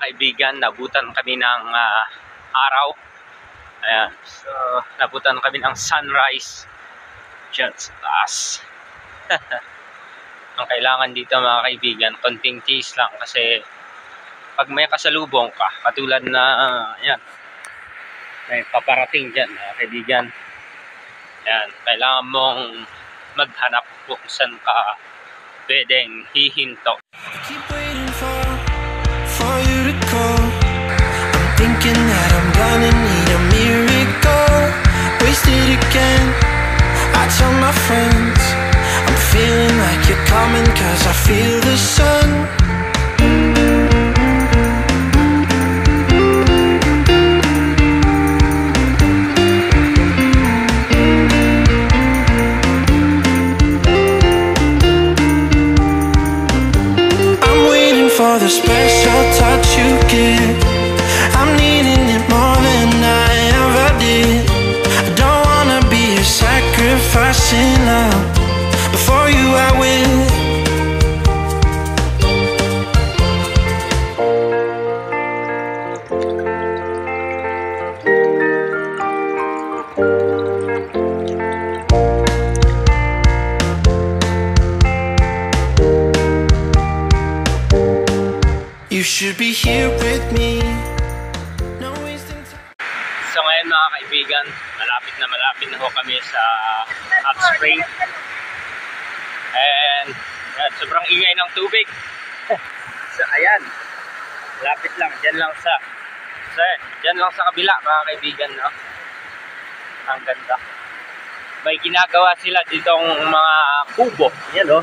kaibigan, nabutan kami ng araw. Ayan, so nabutan kami ng sunrise dyan sa taas. Ang kailangan dito mga kaibigan, konting tiis lang kasi pag may kasalubong ka, katulad na ayan, may paparating dyan mga kaibigan, ayan, kailangan mong maghanap kung saan ka pwedeng hihinto. Keep waiting for you to call. I'm thinking that I'm gonna need a miracle. Wasted again. I tell my friends I'm feeling like you're coming, 'cause I feel the sun. For the special touch you give, I'm needing it more than I ever did. I don't wanna be a sacrifice in love. Before you I will. You should be here with me. No wasting time. So ngayon mga kaibigan, malapit na ho kami sa hot spring. And yan, sobrang ingay ng tubig. So ayan, malapit lang, dyan lang sa kabila mga kaibigan, no? Ang ganda. May ginagawa sila ditong mga kubo. Yan o.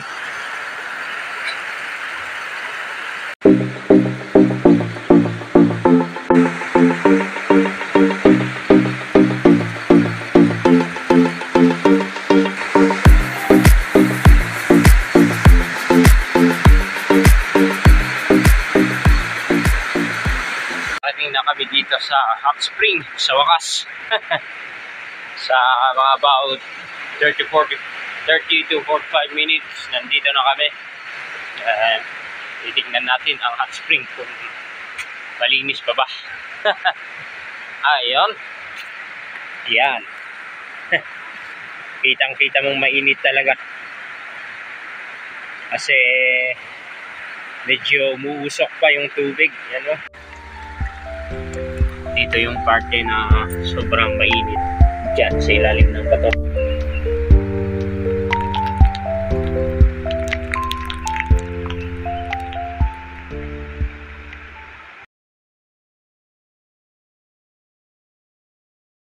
Na kami dito sa hot spring sa wakas. Sa mga about 30 to 45 minutes nandito na kami. Titignan natin ang hot spring kung malinis pa ba. Ayun, yan. Kitang kita mong mainit talaga kasi medyo umuusok pa yung tubig. Yan o. Dito yung parte na sobrang mainit dyan sa ilalim ng bato.